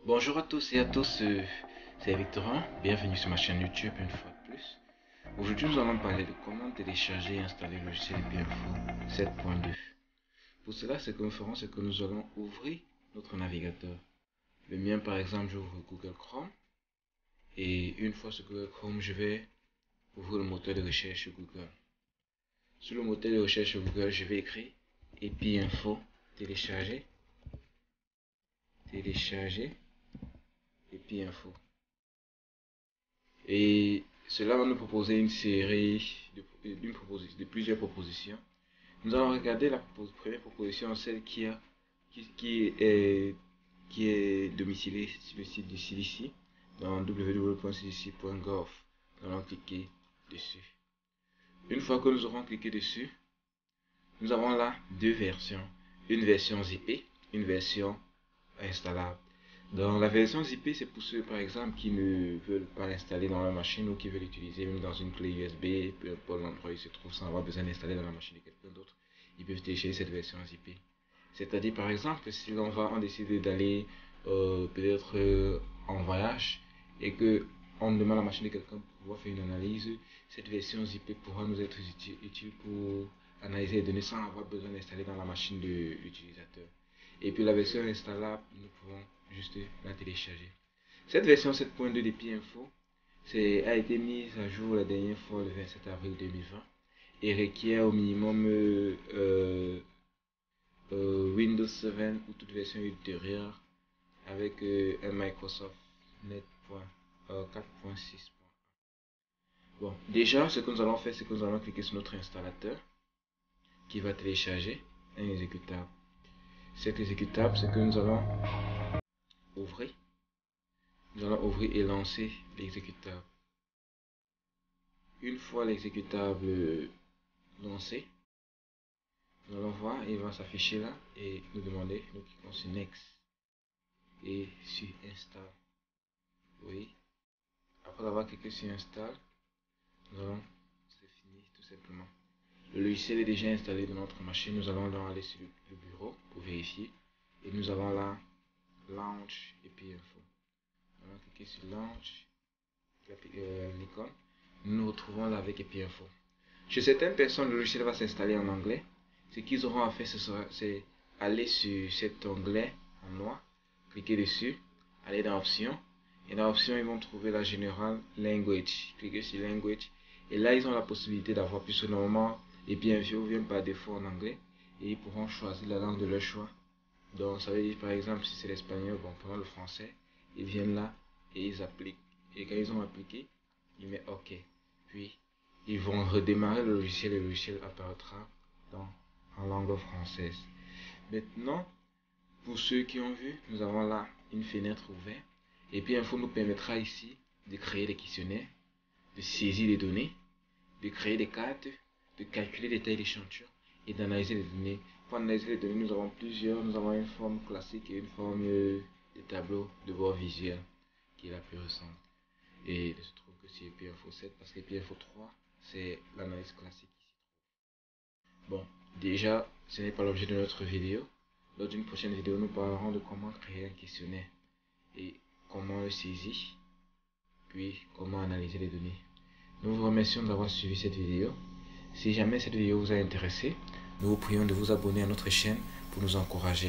Bonjour à tous et à tous, c'est Victorin, bienvenue sur ma chaîne YouTube une fois de plus. Aujourd'hui nous allons parler de comment télécharger et installer le logiciel IPinfo 7.2. Pour cela, ce que nous ferons, c'est que nous allons ouvrir notre navigateur. Le mien par exemple, j'ouvre Google Chrome et une fois sur Google Chrome, je vais ouvrir le moteur de recherche Google. Sur le moteur de recherche Google, je vais écrire IPinfo télécharger IPinfo. Et cela va nous proposer une série de plusieurs propositions. Nous allons regarder la première proposition, celle qui est domiciliée sur le site du CDC, dans www.cdc.gov. Nous allons cliquer dessus. Une fois que nous aurons cliqué dessus, nous avons là deux versions. Une version zippée, une version installable. Dans la version zippée, c'est pour ceux par exemple qui ne veulent pas l'installer dans la machine ou qui veulent l'utiliser même dans une clé USB, peu importe l'endroit où il se trouve sans avoir besoin d'installer dans la machine de quelqu'un d'autre, ils peuvent télécharger cette version zippée. C'est-à-dire par exemple si on décide d'aller peut-être en voyage et que on demande à la machine de quelqu'un pour pouvoir faire une analyse, cette version zippée pourra nous être utile pour analyser les données sans avoir besoin d'installer dans la machine de l'utilisateur. Et puis la version installable, nous pouvons juste la télécharger. Cette version 7.2 d'IPinfo a été mise à jour la dernière fois le 27 avril 2020 et requiert au minimum Windows 7 ou toute version ultérieure avec un Microsoft Net 4.6. Bon, déjà ce que nous allons faire, c'est que nous allons cliquer sur notre installateur qui va télécharger un exécutable. Cet exécutable, c'est que nous allons ouvrir. Nous allons ouvrir et lancer l'exécutable. Une fois l'exécutable lancé, nous allons voir, il va s'afficher là et nous demander, nous cliquons sur Next et sur Install. Oui. Après avoir cliqué sur Install, nous allons, c'est fini tout simplement. Le logiciel est déjà installé dans notre machine. Nous allons donc aller sur le bureau pour vérifier et nous avons là Launch IPinfo. On va cliquer sur Launch, l'icône. Nous nous retrouvons là avec IPinfo. Chez certaines personnes, le logiciel va s'installer en anglais. Ce qu'ils auront à faire, c'est aller sur cet onglet en noir, cliquer dessus, aller dans Options. Et dans Options, ils vont trouver la General Language. Cliquez sur Language. Et là, ils ont la possibilité d'avoir, puisque normalement, IPinfo vient par défaut en anglais. Et ils pourront choisir la langue de leur choix. Donc, ça veut dire, par exemple, si c'est l'espagnol, bon, pendant le français, ils viennent là et ils appliquent. Et quand ils ont appliqué, ils mettent OK. Puis, ils vont redémarrer le logiciel et le logiciel apparaîtra en langue française. Maintenant, pour ceux qui ont vu, nous avons là une fenêtre ouverte. Et puis, IPinfo nous permettra ici de créer des questionnaires, de saisir les données, de créer des cartes, de calculer les tailles d'échantillons et d'analyser les données. Pour analyser les données, nous avons plusieurs. Nous avons une forme classique et une forme de tableau de bord visuel qui est la plus récente. Et il se trouve que c'est IPinfo 7 parce que IPinfo 3 c'est l'analyse classique ici. Bon, déjà, ce n'est pas l'objet de notre vidéo. Lors d'une prochaine vidéo, nous parlerons de comment créer un questionnaire et comment le saisir, puis comment analyser les données. Nous vous remercions d'avoir suivi cette vidéo. Si jamais cette vidéo vous a intéressé, nous vous prions de vous abonner à notre chaîne pour nous encourager.